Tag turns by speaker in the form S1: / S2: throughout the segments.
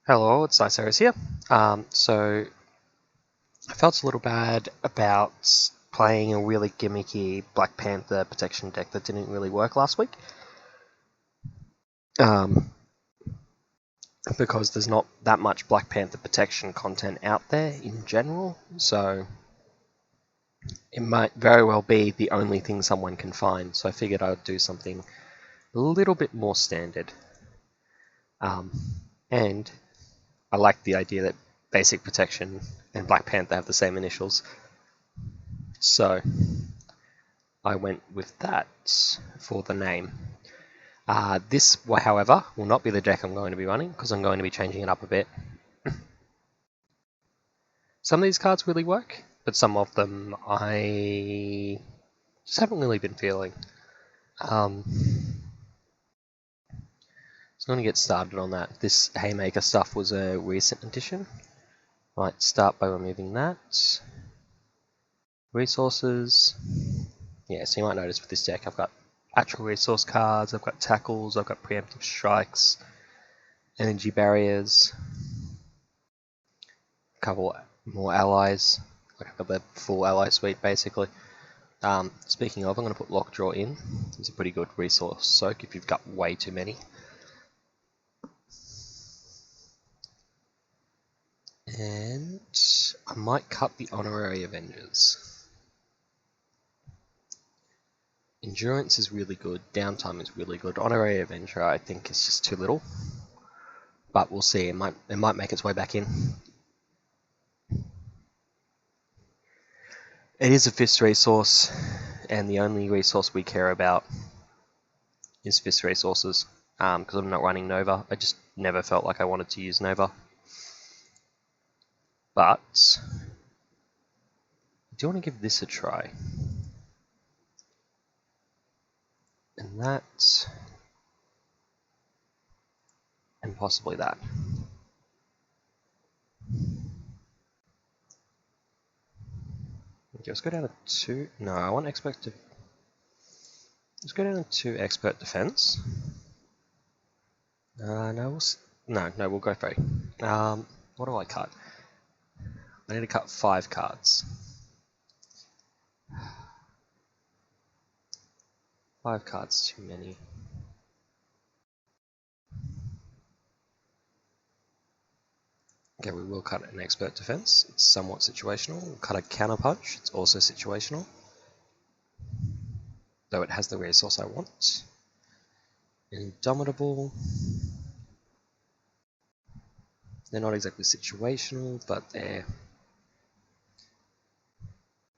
S1: Hello, it's Niceris here. So I felt a little bad about playing a really gimmicky Black Panther protection deck that didn't really work last week. Because there's not that much Black Panther protection content out there in general, so it might very well be the only thing someone can find. So I figured I would do something a little bit more standard. And I like the idea that basic protection and Black Panther have the same initials. So I went with that for the name. This, however, will not be the deck I'm going to be running because I'm going to be changing it up a bit. Some of these cards really work, but some of them I just haven't really been feeling. So I'm going to get started on that. This Haymaker stuff was a recent addition. Might start by removing that. Resources. Yeah, so you might notice with this deck I've got actual resource cards, I've got tackles, I've got preemptive strikes, energy barriers, a couple more allies, like I've got the full ally suite basically. Speaking of, I'm going to put Lockjaw in. It's a pretty good resource soak if you've got way too many. And I might cut the honorary Avengers. Endurance is really good, downtime is really good. Honorary Avenger I think is just too little. But we'll see, it might make its way back in. It is a fist resource, and the only resource we care about is fist resources, because I'm not running Nova. I just never felt like I wanted to use Nova. But I do want to give this a try. And that, and possibly that. Okay, let's go down to 2. No, I want expert to. Let's go down to expert defense. No, we'll go 3. What do I cut? I need to cut 5 cards. 5 cards too many. Okay, we will cut an expert defense. It's somewhat situational. We'll cut a counter punch. It's also situational, though it has the resource I want. Indomitable. They're not exactly situational, but they're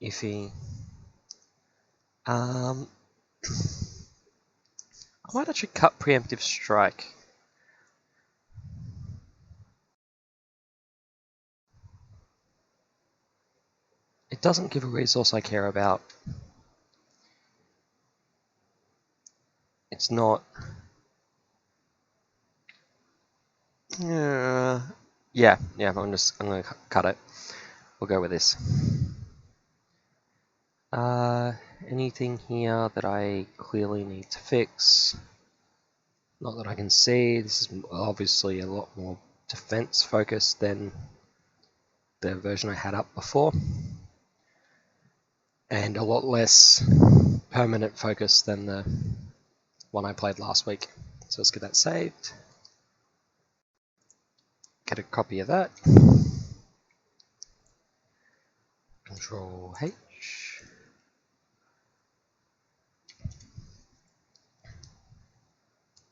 S1: iffy. I might actually cut preemptive strike. It doesn't give a resource I care about. It's not. Yeah. I'm gonna cut it. We'll go with this. Anything here that I clearly need to fix? Not that I can see. This is obviously a lot more defense focused than the version I had up before, and a lot less permanent focus than the one I played last week. So let's get that saved. Get a copy of that. Control H.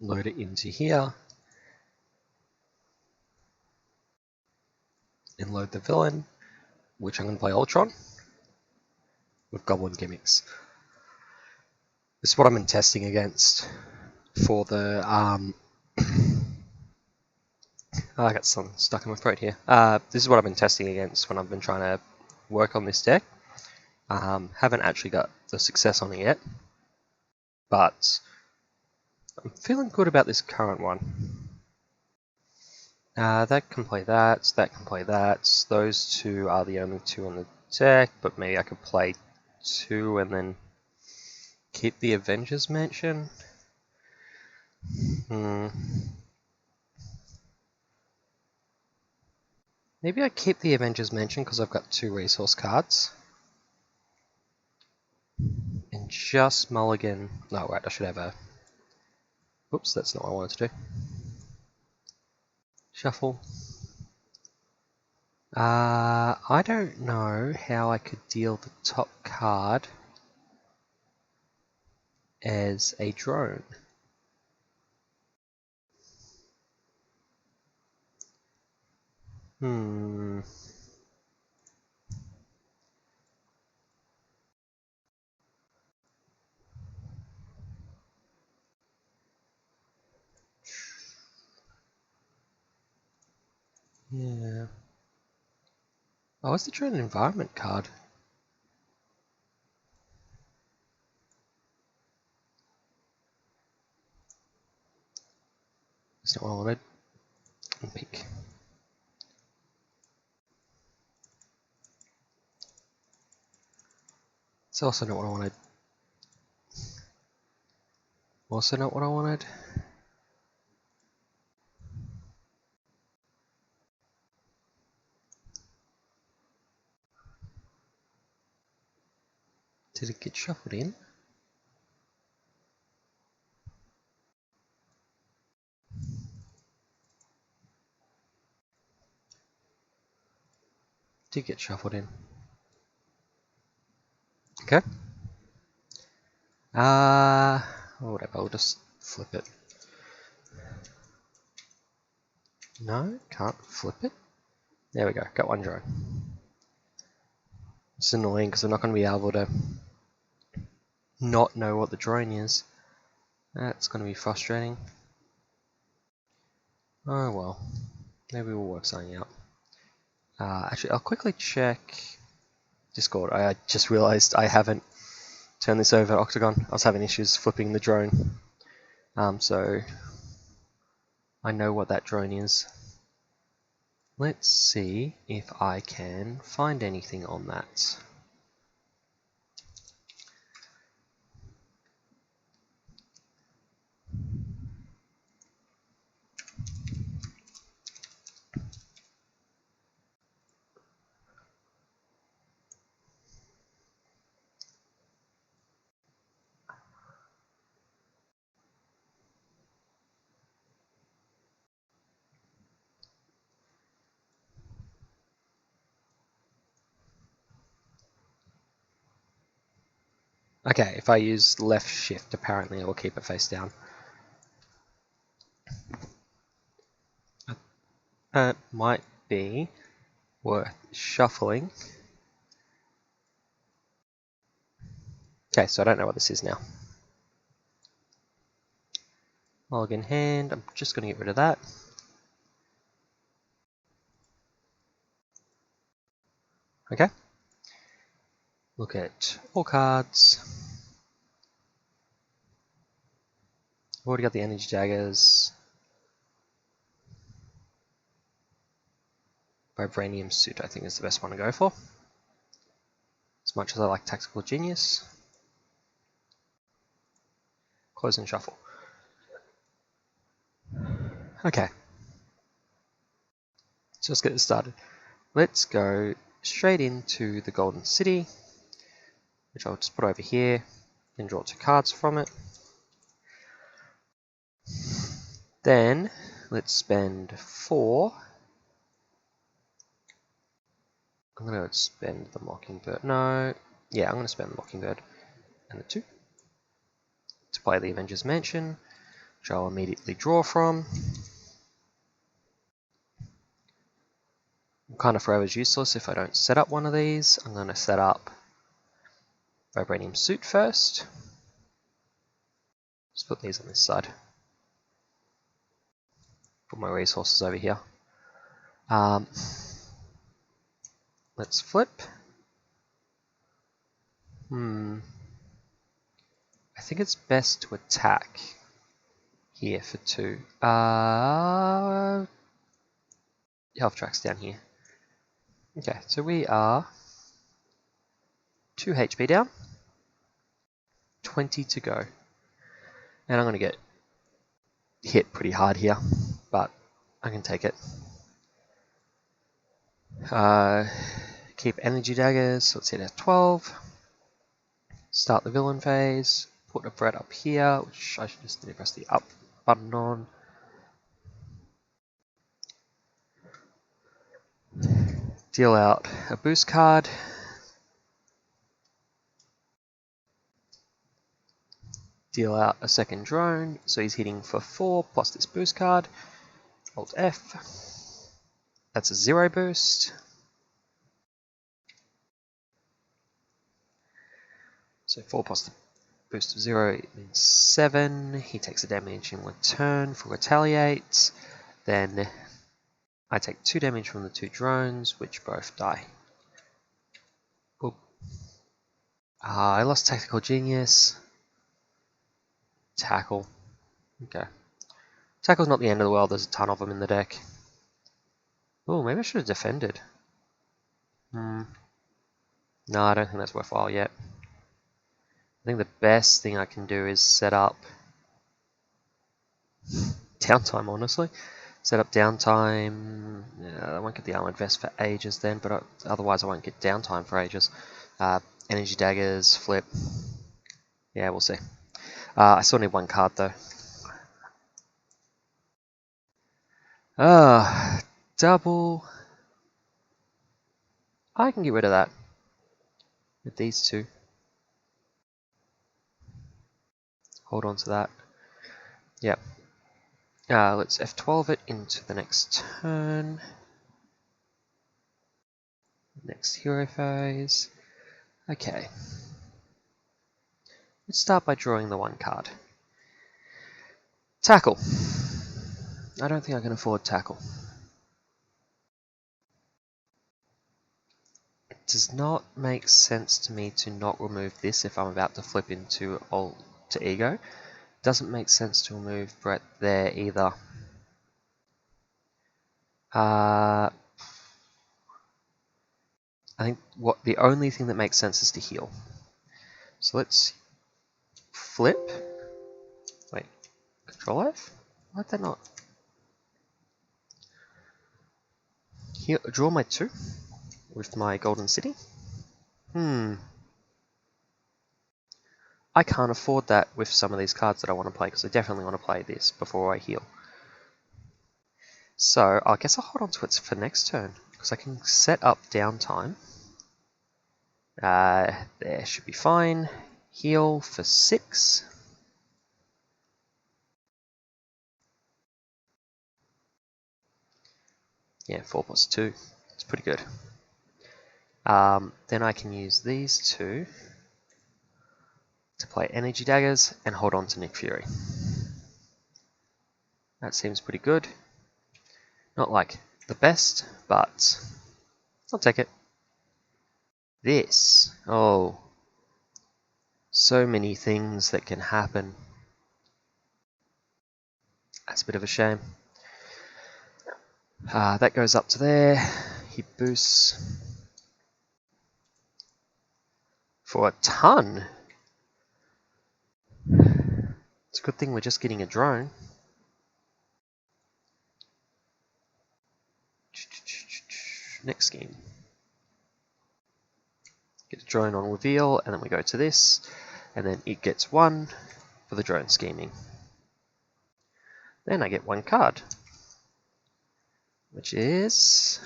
S1: Load it into here. And load the villain, which I'm going to play Ultron with Goblin gimmicks. This is what I've been testing against for the I got something stuck in my throat here. This is what I've been testing against when I've been trying to work on this deck. Haven't actually got the success on it yet, but I'm feeling good about this current one. That can play that can play that. Those two are the only 2 on the deck, but maybe I could play 2 and then keep the Avengers mention. Maybe I keep the Avengers mention because I've got 2 resource cards. And just mulligan. No, right, I should have a. Oops, that's not what I wanted to do. Shuffle. I don't know how I could deal the top card as a drone. Yeah. Oh, what's the drone environment card? That's not what I wanted. Pick. It's also not what I wanted. Also not what I wanted. Did it get shuffled in? Did get shuffled in. Okay. Whatever, I'll just flip it. No, can't flip it. There we go, got 1 drone. It's annoying because I'm not going to be able to not know what the drone is. That's going to be frustrating. Oh well, maybe we'll work something out. Actually, I'll quickly check Discord. I just realized I haven't turned this over to Octagon. I was having issues flipping the drone. So I know what that drone is. Let's see if I can find anything on that. Okay, if I use left shift, apparently it will keep it face down. That might be worth shuffling. Okay, so I don't know what this is now. Log in hand, I'm just going to get rid of that. Okay. Look at all cards. I've already got the energy daggers. Vibranium suit I think is the best one to go for. As much as I like Tactical Genius. Close and shuffle. Okay. So let's get this started. Let's go straight into the Golden City, which I'll just put over here and draw 2 cards from it. Then let's spend 4. I'm going to spend the Mockingbird. No, yeah, I'm going to spend the Mockingbird and the 2 to play the Avengers Mansion, which I'll immediately draw from. Kind of forever is useless if I don't set up one of these. I'm going to set up Vibranium Suit first. Just put these on this side. Put my resources over here. Let's flip. I think it's best to attack here for 2. Health track's down here. Okay, so we are 2 HP down. 20 to go. And I'm going to get hit pretty hard here, but I can take it. Keep energy daggers, so let's hit at 12. Start the villain phase. Put a Brett up here, which I should just need to press the up button on. Deal out a boost card. Deal out a second drone, so he's hitting for 4 plus this boost card. Alt F. That's a 0 boost. So 4 plus the boost of 0 means 7. He takes the damage in one turn for retaliate. Then I take 2 damage from the 2 drones, which both die. Oop. I lost Tactical Genius. Tackle. Okay. Tackle's not the end of the world, there's a ton of them in the deck. Oh, maybe I should have defended. No, I don't think that's worthwhile yet. I think the best thing I can do is set up downtime, honestly. Set up downtime. I won't get the armored vest for ages then, but otherwise I won't get downtime for ages. Energy daggers, flip. Yeah, we'll see. I still need 1 card though. Double. I can get rid of that with these 2. Hold on to that. Yep. Let's F12 it into the next turn. Next hero phase. Okay. Let's start by drawing the 1 card. Tackle. I don't think I can afford tackle. It does not make sense to me to not remove this if I'm about to flip into Alter Ego. Doesn't make sense to remove Brett there either. I think the only thing that makes sense is to heal. So let's flip. Wait, Control F? Why'd that not? Here, draw my 2 with my Golden City. I can't afford that with some of these cards that I want to play, because I definitely want to play this before I heal. So I guess I'll hold on to it for next turn, because I can set up downtime. There should be fine. Heal for 6. Yeah, 4 plus 2. It's pretty good. Then I can use these 2 to play energy daggers and hold on to Nick Fury. That seems pretty good. Not like the best, but I'll take it. This. Oh. So many things that can happen. That's a bit of a shame. That goes up to there. He boosts for a ton. It's a good thing we're just getting a drone. Next scheme. Get a drone on reveal, and then we go to this, and then it gets 1 for the drone scheming. Then I get 1 card, which is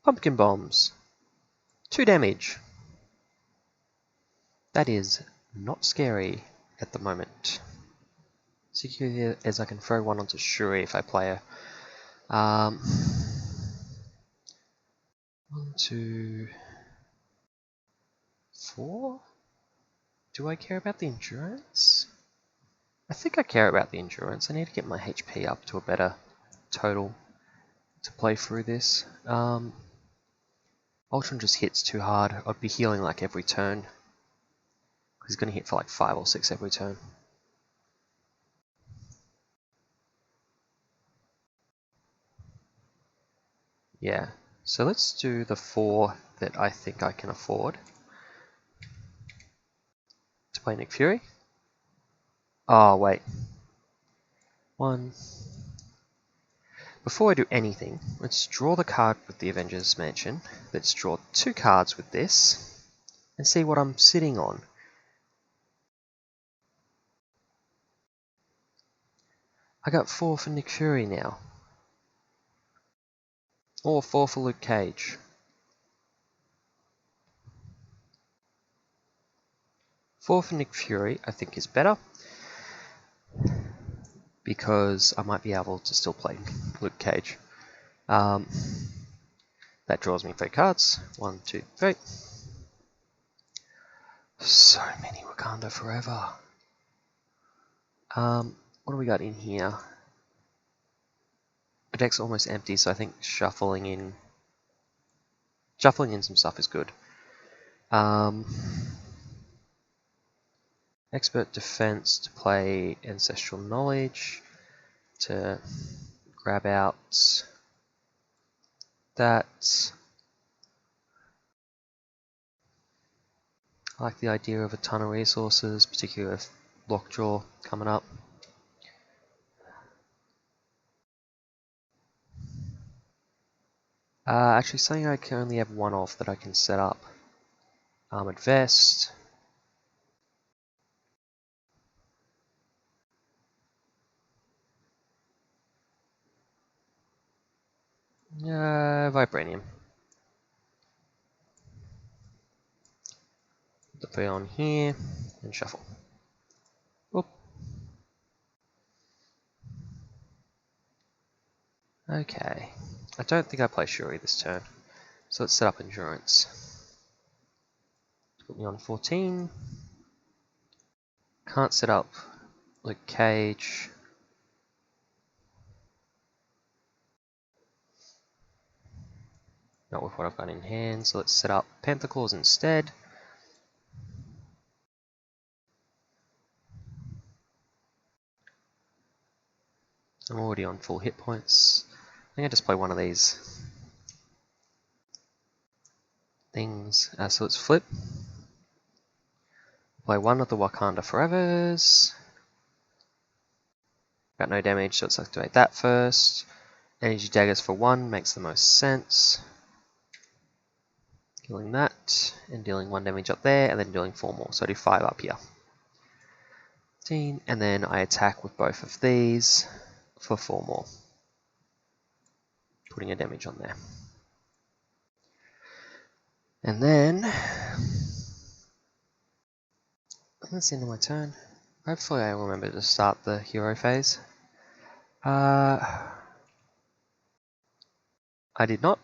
S1: Pumpkin Bombs. 2 damage. That is not scary at the moment. Securely as I can throw 1 onto Shuri if I play her. 1, 2, 4? Do I care about the endurance? I think I care about the endurance. I need to get my HP up to a better total to play through this. Ultron just hits too hard. I'd be healing like every turn. He's going to hit for like 5 or 6 every turn. Yeah, so let's do the 4 that I think I can afford to play Nick Fury. Oh, wait. 1. Before I do anything, let's draw the card with the Avengers Mansion. Let's draw 2 cards with this and see what I'm sitting on. I got 4 for Nick Fury now. Or 4 for Luke Cage. 4 for Nick Fury I think is better, because I might be able to still play Luke Cage. That draws me 3 cards. 1, 2, 3. So many Wakanda Forever. What do we got in here? The deck's almost empty, so I think shuffling in some stuff is good. Expert Defense to play Ancestral Knowledge, to grab out that. I like the idea of a ton of resources, particularly with Lockjaw coming up. Actually, something I can only have 1 of that I can set up. Armored Vest. Vibranium. Put it on here and shuffle. Oop. Okay. I don't think I play Shuri this turn, so let's set up Endurance. Put me on 14. Can't set up Luke Cage. Not with what I've got in hand, so let's set up Panther Claws instead. I'm already on full hit points. I think I just play one of these things. So let's flip. Play one of the Wakanda Forevers. Got no damage, so let's activate that first. Energy Daggers for 1 makes the most sense. Killing that, and dealing 1 damage up there, and then dealing 4 more. So I do 5 up here. 15, and then I attack with both of these for 4 more. Putting a damage on there. And then, that's the end of my turn. Hopefully I remember to start the hero phase. I did not,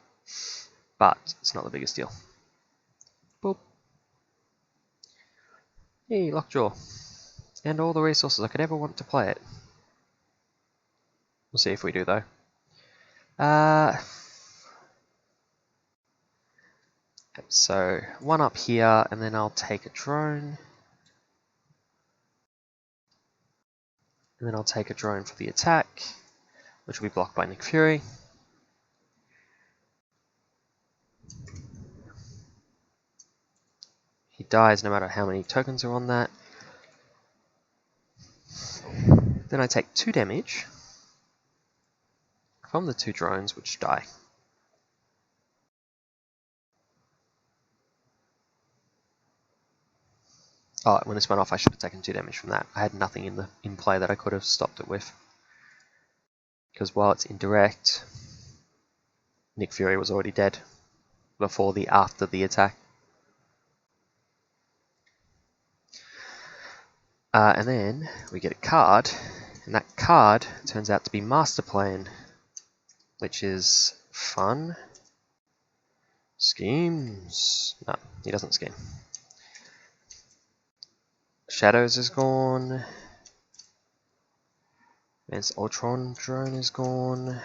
S1: but it's not the biggest deal. Boop. Hey, Lockjaw. And all the resources I could ever want to play it. We'll see if we do though. So 1 up here, and then I'll take a drone. And then I'll take a drone for the attack, which will be blocked by Nick Fury. He dies no matter how many tokens are on that. Then I take 2 damage from the 2 drones, which die. Oh, when this went off, I should have taken 2 damage from that. I had nothing in play that I could have stopped it with. Because while it's indirect, Nick Fury was already dead after the attack. And then we get a card, and that card turns out to be Master Plan, which is fun. Schemes. No, he doesn't scheme. Shadows is gone. Man's Ultron drone is gone.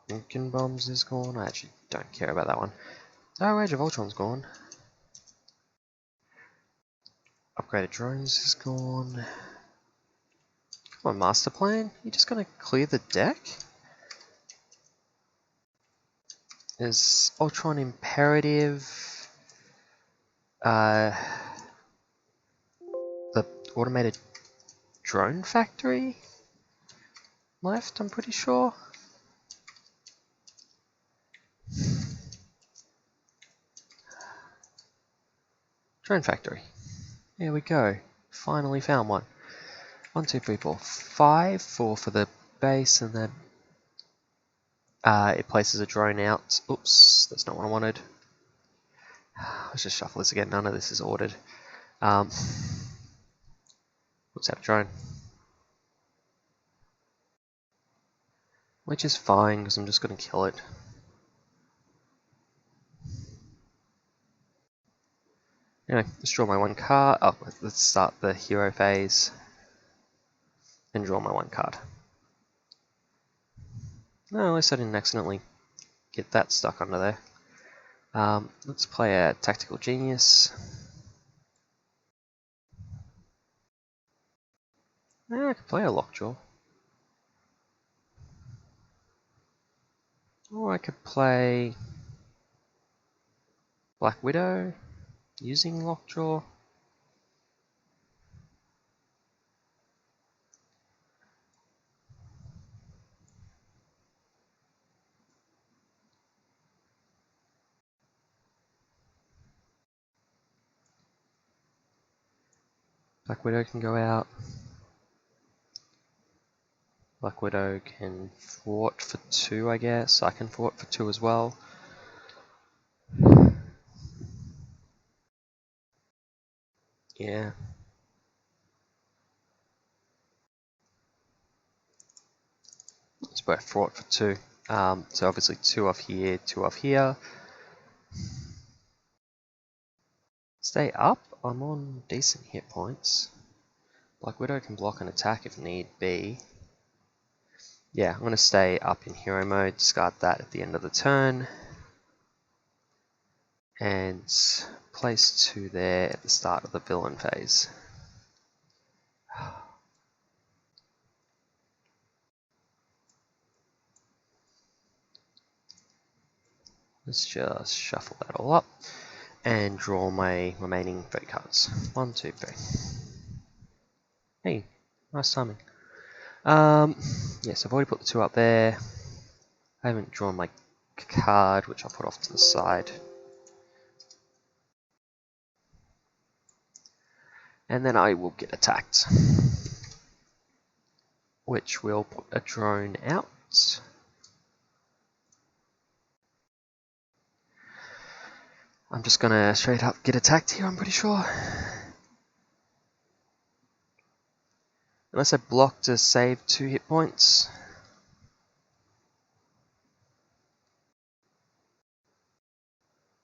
S1: Pumpkin Bombs is gone. I actually don't care about that one. Oh, Age of Ultron's gone. Upgraded drones is gone. Come on, Master Plan. You just gonna clear the deck? Is Ultron imperative? The automated drone factory left, I'm pretty sure. Drone factory. There we go. Finally found one. 1, 2, 3, 4, 5. 4 for the base, and then it places a drone out. Oops, that's not what I wanted. Let's just shuffle this again. None of this is ordered. Puts out a drone. Which is fine, because I'm just going to kill it. Anyway, let's draw my 1 card. Oh, let's start the hero phase. And draw my 1 card. No, at least I didn't accidentally get that stuck under there. Let's play a Tactical Genius. I could play a Lockjaw. Or I could play Black Widow using Lockjaw. Black Widow can go out. Black Widow can thwart for 2, I guess. I can thwart for 2 as well. Yeah. Let's both thwart for 2. So obviously 2 off here, 2 off here. Stay up. I'm on decent hit points. Black Widow can block an attack if need be. Yeah, I'm going to stay up in hero mode, discard that at the end of the turn. And place 2 there at the start of the villain phase. Let's just shuffle that all up and draw my remaining 3 cards. 1, 2, 3. Hey, nice timing. Yes, I've already put the 2 up there. I haven't drawn my card, which I'll put off to the side. And then I will get attacked, which will put a drone out. I'm just gonna straight up get attacked here, I'm pretty sure. Unless I block to save 2 hit points.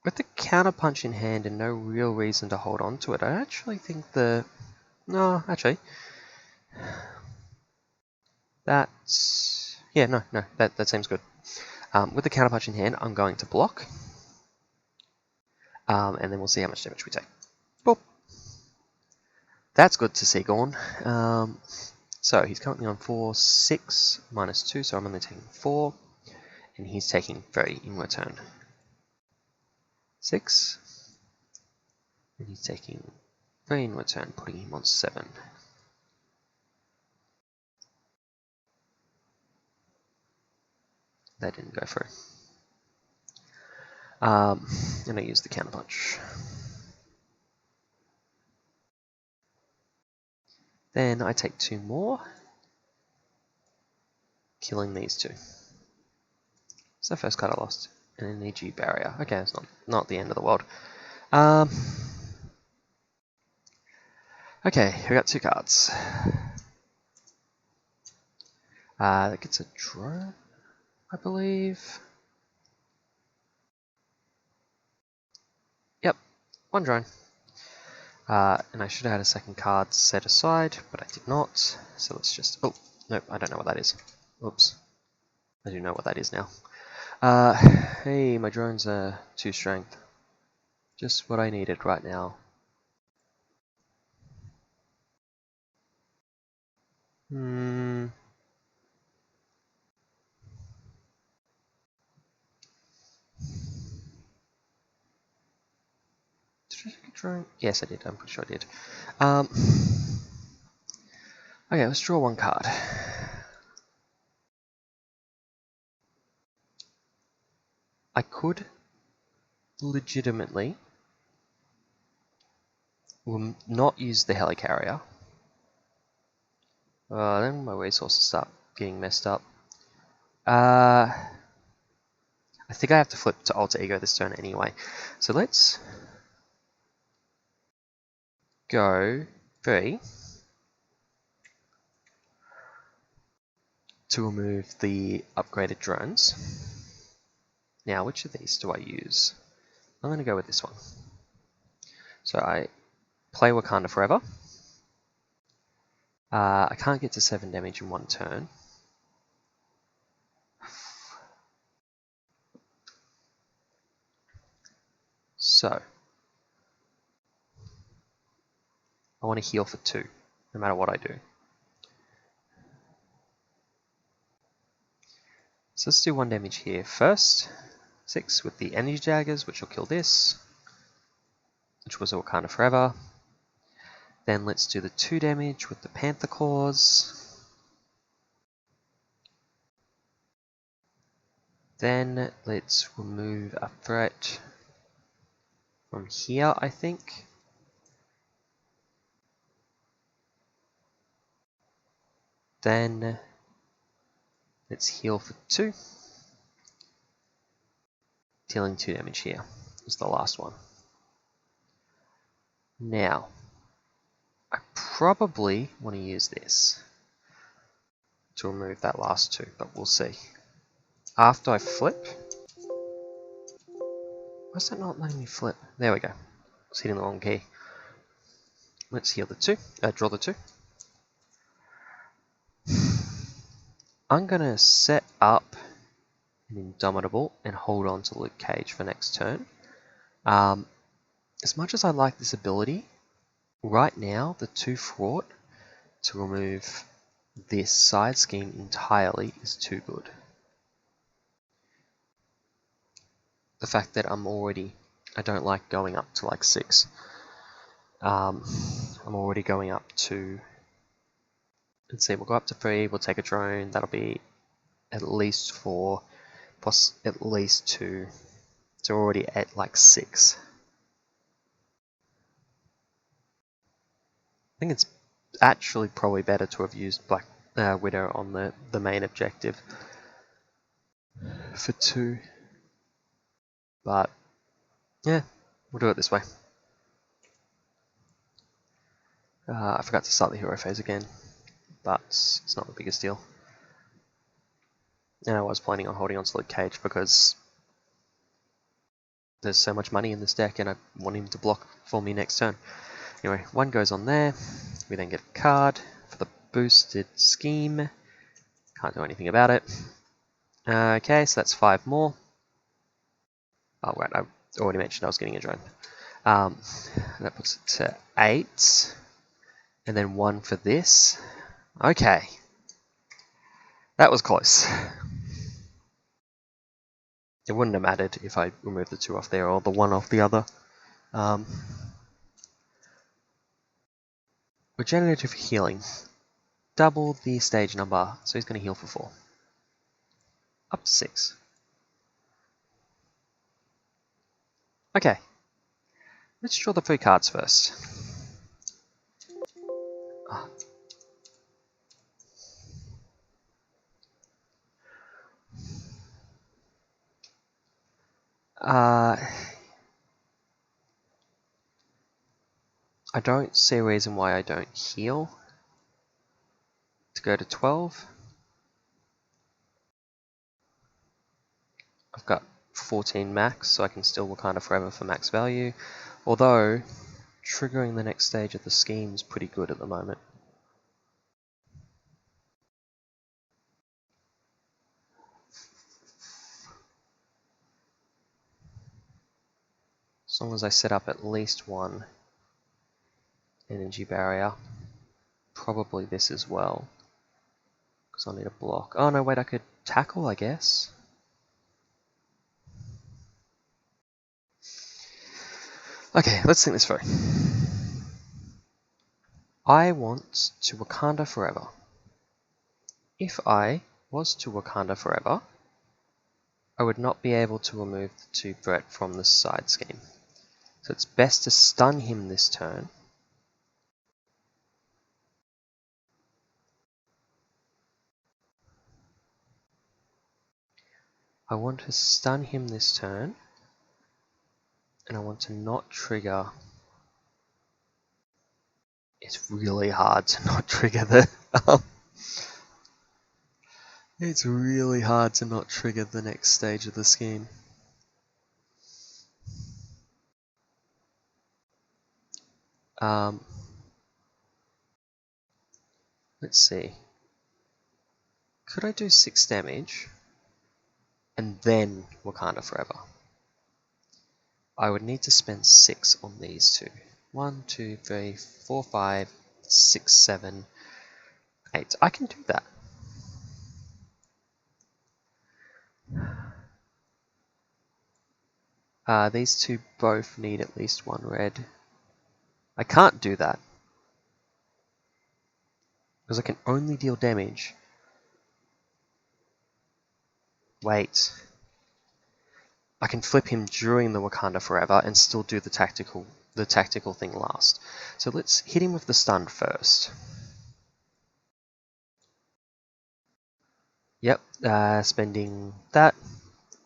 S1: With the counterpunch in hand and no real reason to hold on to it, I actually think no, actually. That's... yeah, no, that seems good. With the counterpunch in hand, I'm going to block. And then we'll see how much damage we take. Boop. That's good to see, Gorn. So he's currently on 4, 6, minus 2, so I'm only taking 4. And he's taking 3 in return. 6. And he's taking 3 in return, putting him on 7. That didn't go through. And I use the counterpunch. Then I take 2 more, killing these 2. So first card I lost, an energy barrier. Okay, it's not the end of the world. Okay, we got 2 cards. That gets a drone, I believe. Yep, 1 drone. And I should have had a second card set aside, but I did not. So let's just... oh, nope, I don't know what that is. Oops. I do know what that is now. Hey, my drones are 2 strength. Just what I needed right now. Drone? Yes, I did. I'm pretty sure I did. Okay, let's draw 1 card. I could legitimately We'll not use the Helicarrier. Then my resources start getting messed up. I think I have to flip to Alter Ego this turn anyway. So let's go 3 to remove the upgraded drones. Now, which of these do I use? I'm going to go with this one. So I play Wakanda Forever. I can't get to 7 damage in one turn. So I want to heal for 2, no matter what I do. So let's do 1 damage here first. 6 with the energy daggers, which will kill this, which was Wakanda Forever. Then let's do the 2 damage with the Panther claws. Then let's remove a threat from here, I think. Then let's heal for 2. Dealing 2 damage here is the last one. Now, I probably want to use this to remove that last 2, but we'll see. After I flip, why is that not letting me flip? There we go. I was hitting the wrong key. Let's heal the 2, draw the 2. I'm gonna set up an Indomitable and hold on to Luke Cage for next turn. As much as I like this ability, right now the 2 fraught to remove this side scheme entirely is too good. The fact that I don't like going up to like 6. I'm already going up to, let's see, we'll go up to 3, we'll take a drone, that'll be at least 4, plus at least 2, so we're already at like 6. I think it's actually probably better to have used Black Widow on the main objective for 2. But, yeah, we'll do it this way. I forgot to start the hero phase again, but it's not the biggest deal. And I was planning on holding on to Luke Cage because there's so much money in this deck and I want him to block for me next turn. Anyway, 1 goes on there. We then get a card for the boosted scheme. Can't do anything about it. Okay, so that's 5 more. Oh, right, I already mentioned I was getting a drone. That puts it to 8. And then 1 for this. Okay. That was close. It wouldn't have mattered if I removed the 2 off there or the 1 off the other. Regenerative healing. Double the stage number, so he's going to heal for 4. Up to 6. Okay. Let's draw the 3 cards first. I don't see a reason why I don't heal to go to 12. I've got 14 max, so I can still Wakanda Forever for max value. Although, triggering the next stage of the scheme is pretty good at the moment. As long as I set up at least 1 energy barrier. Probably this as well. Because I'll need a block. Oh no, wait, I could tackle, I guess. Okay, let's think this through. I want to Wakanda Forever. If I was to Wakanda Forever, I would not be able to remove the 2 threat from the side scheme. So it's best to stun him this turn I want to stun him this turn, and I want to not trigger. It's really hard to not trigger the. It's really hard to not trigger the next stage of the scheme. Let's see. Could I do 6 damage and then Wakanda Forever? I would need to spend 6 on these two. 1, 2, 3, 4, 5, 6, 7, 8. I can do that. These two both need at least 1 red. I can't do that because I can only deal damage. Wait. I can flip him during the Wakanda Forever and still do the tactical thing last. So let's hit him with the stun first. Yep, spending that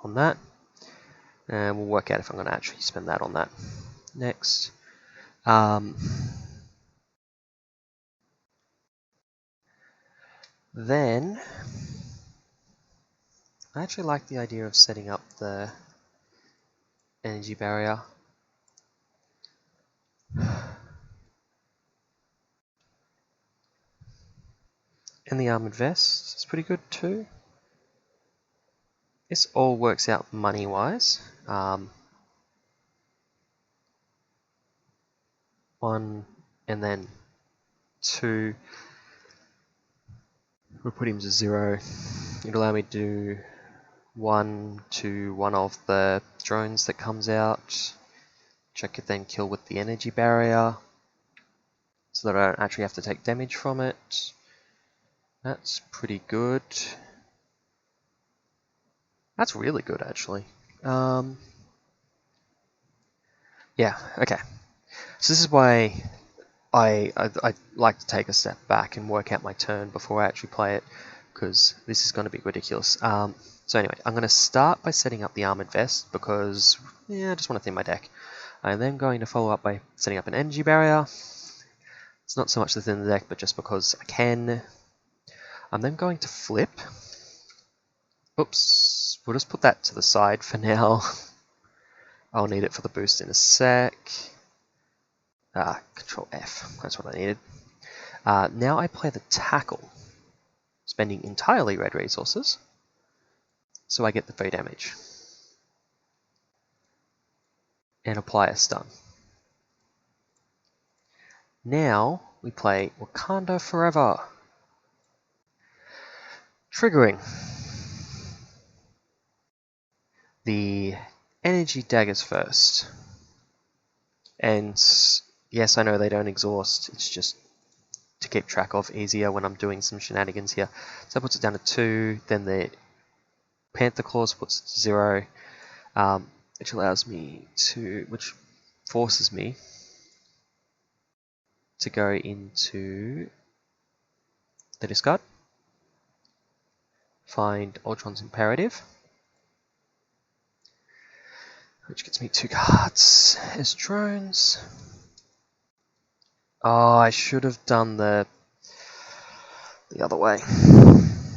S1: on that. And we'll work out if I'm going to actually spend that on that. Next. Then, I actually like the idea of setting up the energy barrier. And the armored vest is pretty good too. This all works out money-wise. 1 and then 2. We'll put him to 0. It'll allow me to do 1 to one of the drones that comes out, which I could then kill with the energy barrier, so that I don't actually have to take damage from it. That's pretty good. That's really good, actually. Yeah, okay. So this is why I like to take a step back and work out my turn before I actually play it, because this is going to be ridiculous. So anyway, I'm going to start by setting up the armored vest, because I just want to thin my deck. I'm then going to follow up by setting up an energy barrier. It's not so much to thin the deck, but just because I can. I'm then going to flip. Oops, we'll just put that to the side for now. I'll need it for the boost in a sec. Control F, that's what I needed. Now I play the tackle, spending entirely red resources, so I get the free damage. And apply a stun. Now we play Wakanda Forever. Triggering the energy daggers first. And yes, I know they don't exhaust, it's just to keep track of easier when I'm doing some shenanigans here. So that puts it down to 2, then the Panther claws puts it to 0, which forces me to go into the discard, find Ultron's Imperative, which gets me 2 cards as drones. Oh, I should have done the other way.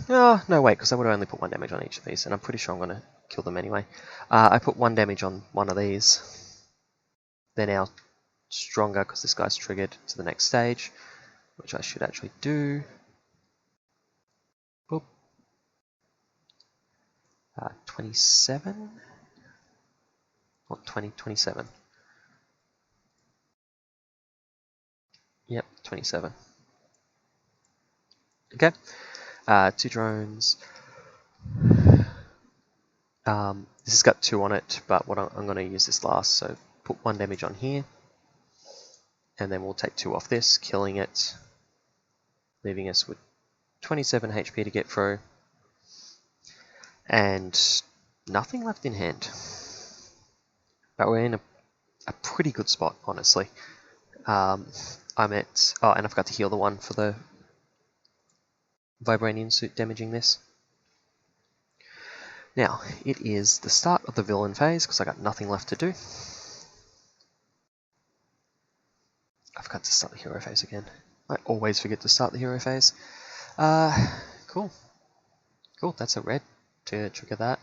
S1: Oh, no, wait, because I would have only put 1 damage on each of these, and I'm pretty sure I'm going to kill them anyway. I put 1 damage on one of these. They're now stronger because this guy's triggered to the next stage, which I should actually do. Boop. 27? Or 27. Yep, 27. Okay, 2 drones. This has got 2 on it, but I'm going to use this last, so put 1 damage on here. And then we'll take 2 off this, killing it, leaving us with 27 HP to get through. And nothing left in hand. But we're in a pretty good spot, honestly. I'm at... Oh, and I forgot to heal the one for the Vibranium suit damaging this. Now, it is the start of the villain phase, because I got nothing left to do. I forgot to start the hero phase again. I always forget to start the hero phase. Cool. Cool, that's a red to trigger that.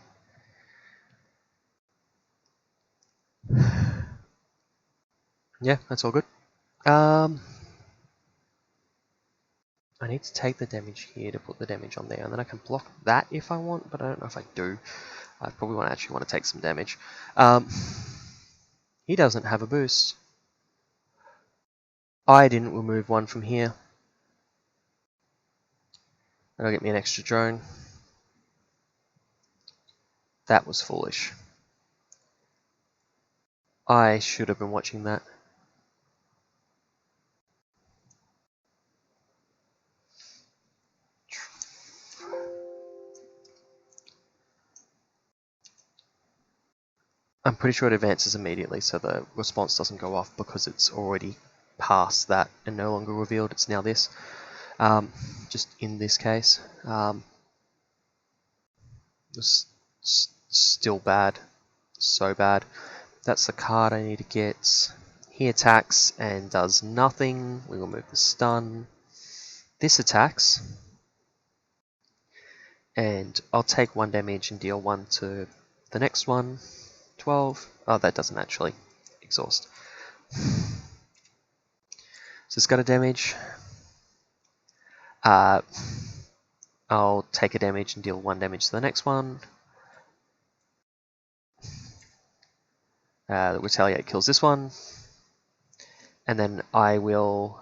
S1: Yeah, that's all good. I need to take the damage here to put the damage on there, and then I can block that if I want, but I don't know if I do. I probably actually want to take some damage. He doesn't have a boost. I didn't remove one from here. That'll get me an extra drone. That was foolish. I should have been watching that. I'm pretty sure it advances immediately, so the response doesn't go off because it's already past that and no longer revealed. It's now this. Just in this case. It's still bad. So bad. That's the card I need to get. He attacks and does nothing. We remove the stun. This attacks. And I'll take 1 damage and deal 1 to the next one. 12. Oh, that doesn't actually exhaust. So it's got a damage. I'll take a damage and deal 1 damage to the next one. The Retaliate kills this one. And then I will...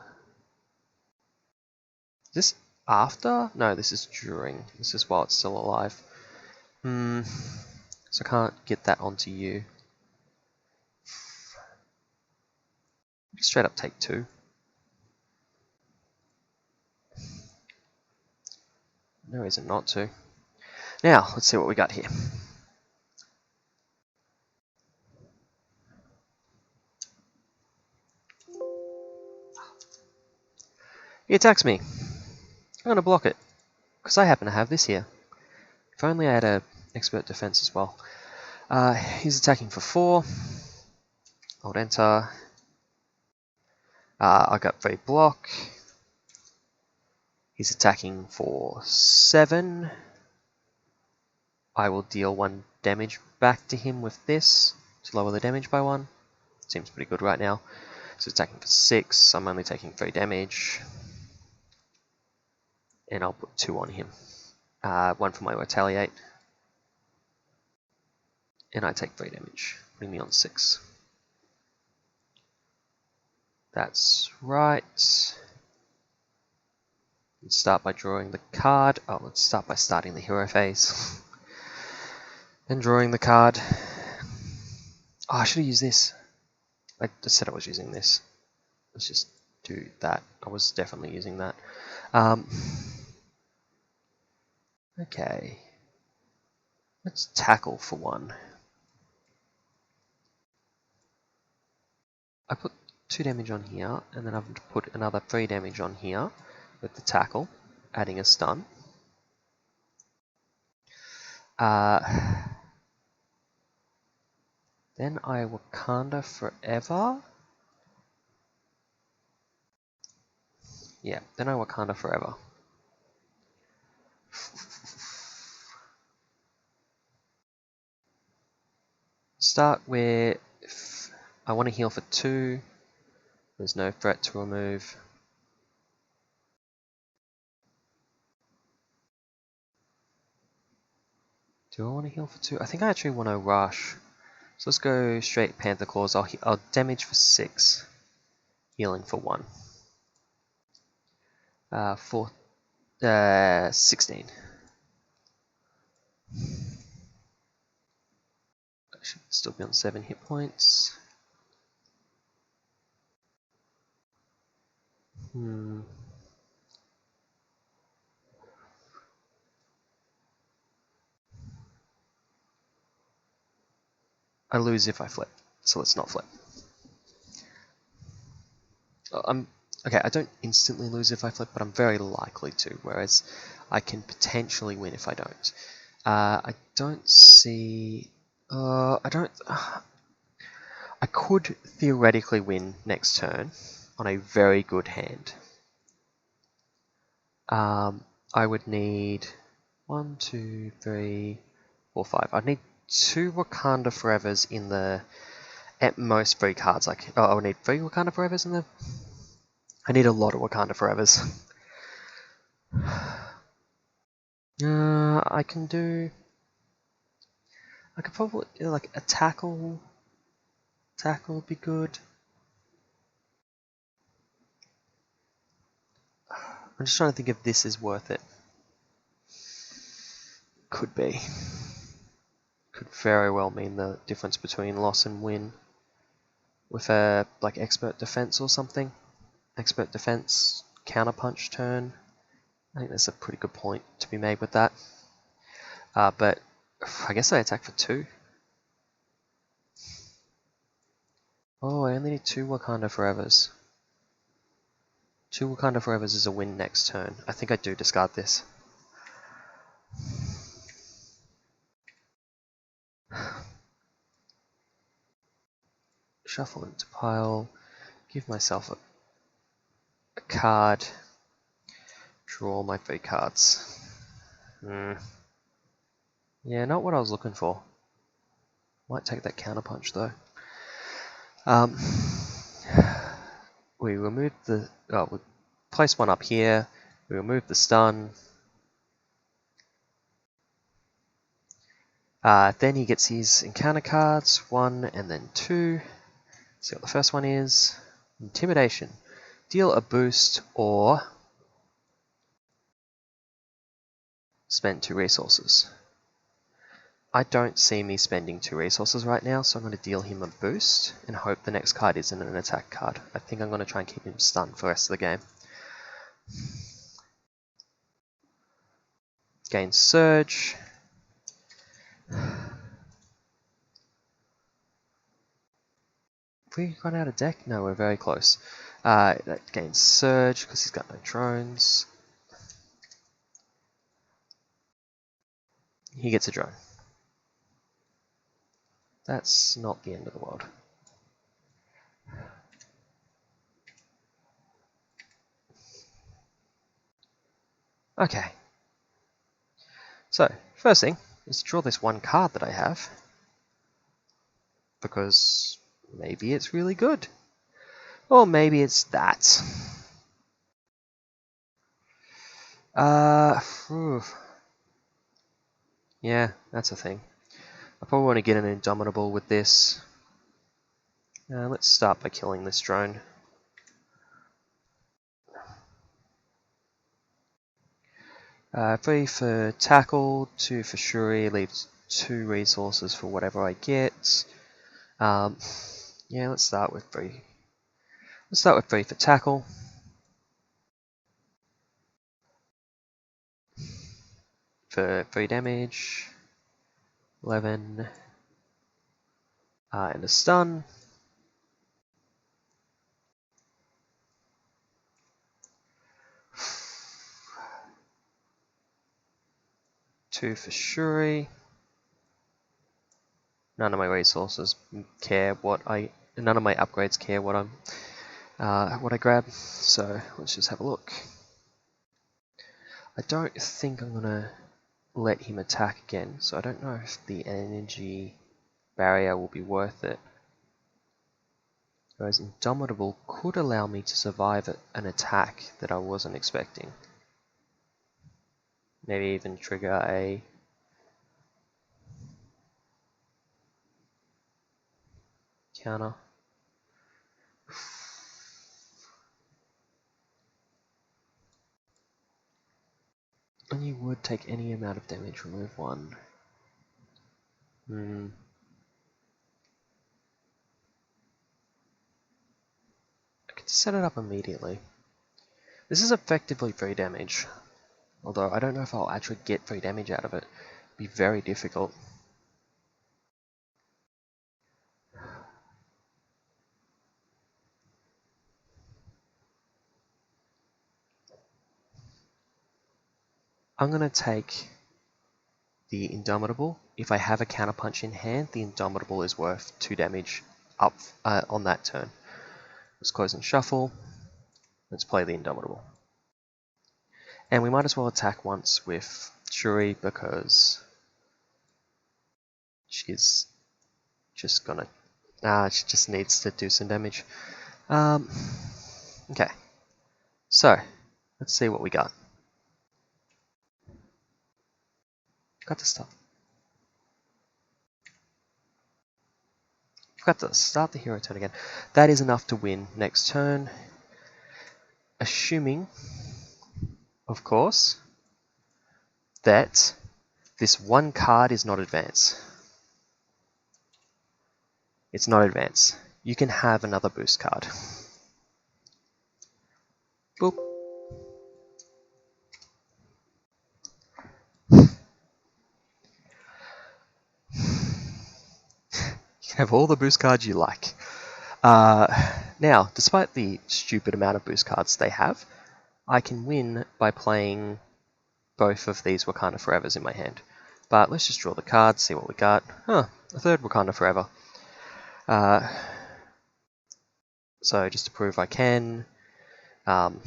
S1: Is this after? No, this is during. This is while it's still alive. So I can't get that onto you. Straight up take 2. No reason not to. Now, let's see what we got here. He attacks me. I'm going to block it, because I happen to have this here. If only I had a expert defense as well. He's attacking for 4. Hold enter. I got 3 block. He's attacking for 7. I will deal 1 damage back to him with this to lower the damage by 1. Seems pretty good right now. So attacking for 6. I'm only taking 3 damage. And I'll put 2 on him. 1 for my Retaliate. And I take 3 damage, putting me on 6. That's right. Let's start by drawing the card. Oh, let's start by starting the hero phase. And drawing the card. Oh, I should have used this. I just said I was using this. Let's just do that. I was definitely using that. Okay. Let's tackle for 1. I put 2 damage on here, and then I've put another 3 damage on here with the tackle, adding a stun. Then I Wakanda forever. Yeah, then I Wakanda forever. Start where I want to heal for 2. There's no threat to remove. Do I want to heal for 2? I think I actually want to rush. So let's go straight Panther Claws. I'll damage for 6. Healing for 1. 16. I should still be on 7 hit points. I lose if I flip, so let's not flip. Okay, I don't instantly lose if I flip, but I'm very likely to, whereas I can potentially win if I don't. I don't see... I don't... I could theoretically win next turn on a very good hand. I would need 1, 2, 3, 4, 5. I'd need 2 Wakanda Forevers in the... At most 3 cards. Like, I would need 3 Wakanda Forevers in the... I need a lot of Wakanda Forevers. I can do... I could probably do like a tackle. Tackle would be good. I'm just trying to think if this is worth it. Could be. Could very well mean the difference between loss and win. With a like expert defense or something. Expert defense, counterpunch turn. I think there's a pretty good point to be made with that. But I guess I attack for 2. Oh, I only need 2 Wakanda Forevers. 2 Wakanda Forevers is a win next turn. I think I do discard this. Shuffle into pile. Give myself a card. Draw my 3 cards. Yeah, not what I was looking for. Might take that counterpunch though. We remove the... Oh, we place one up here. We remove the stun. Then he gets his encounter cards, 1 and then 2. See what the first one is. Intimidation. Deal a boost or spend 2 resources. I don't see me spending 2 resources right now, so I'm going to deal him a boost and hope the next card isn't an attack card. I think I'm going to try and keep him stunned for the rest of the game. Gain Surge. Have we run out of deck? No, we're very close. That gains Surge because he's got no drones. He gets a drone. That's not the end of the world. Okay. So, first thing is to draw this 1 card that I have. Because maybe it's really good. Or maybe it's that. Yeah, that's a thing. I probably want to get an Indomitable with this. Let's start by killing this drone. Three for tackle, 2 for Shuri, leaves 2 resources for whatever I get. Yeah, let's start with 3. Let's start with 3 for tackle. For 3 damage. 11. And a stun. Two for Shuri. None of my resources care what none of my upgrades care what I grab. So let's just have a look. I don't think I'm gonna let him attack again, so I don't know if the energy barrier will be worth it. Whereas Indomitable could allow me to survive an attack that I wasn't expecting. Maybe even trigger a counter. And you would take any amount of damage, remove 1. I could set it up immediately. This is effectively 3 damage. Although I don't know if I'll actually get 3 damage out of it. It'd be very difficult. I'm gonna take the Indomitable. If I have a counterpunch in hand, the Indomitable is worth 2 damage up on that turn. Let's close and shuffle. Let's play the Indomitable. And we might as well attack once with Shuri because she's just gonna... she just needs to do some damage. Okay. So, let's see what we got. Got to start. Got to start the hero turn again. That is enough to win next turn. Assuming, of course, that this one card is not advance. It's not advance. You can have another boost card. Boop. You can have all the boost cards you like. Now, despite the stupid amount of boost cards they have, I can win by playing both of these Wakanda Forevers in my hand. But let's just draw the cards, see what we got. A third Wakanda Forever. So just to prove I can, 1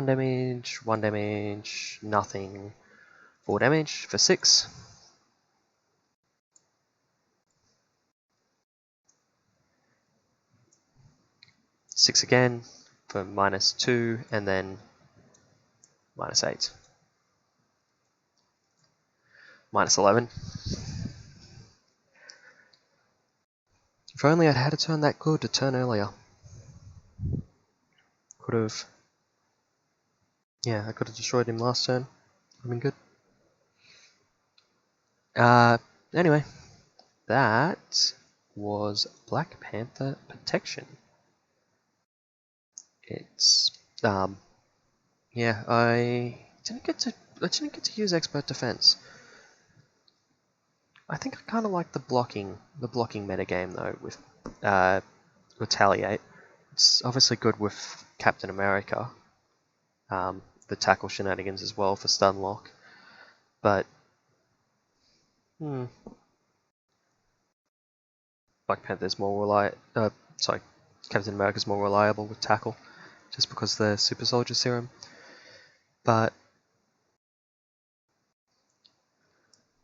S1: damage, nothing, 4 damage for 6. Six again for -2, and then -8. -11. If only I'd had a turn that good to turn earlier. Could have... Yeah, I could have destroyed him last turn. Would have been good. Anyway, that was Black Panther Protection. It's... yeah, I didn't get to use Expert Defense. I think I kind of like the blocking metagame though with Retaliate. It's obviously good with Captain America, the tackle shenanigans as well for stun lock, but Black Panther's more reliable. Sorry, Captain America's more reliable with tackle, just because the Super Soldier Serum. But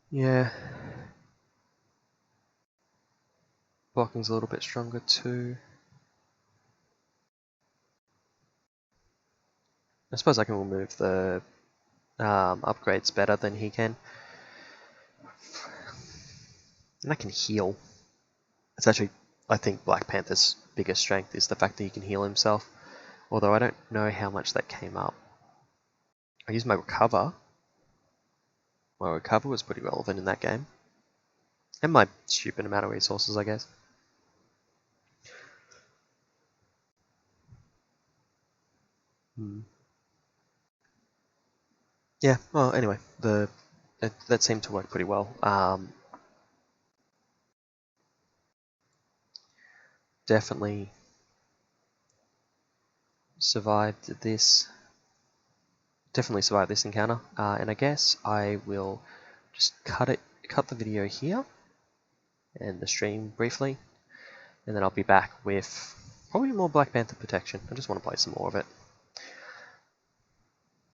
S1: yeah. Blocking's a little bit stronger too. I suppose I can remove the upgrades better than he can. And I can heal. It's actually, I think Black Panther's biggest strength is the fact that he can heal himself. Although I don't know how much that came up. I used my recover. My recover was pretty relevant in that game. And my stupid amount of resources, I guess. Yeah, well, anyway, that seemed to work pretty well. Definitely survived this. Definitely survived this encounter, and I guess I will just cut the video here and the stream briefly, and then I'll be back with probably more Black Panther Protection. I just want to play some more of it.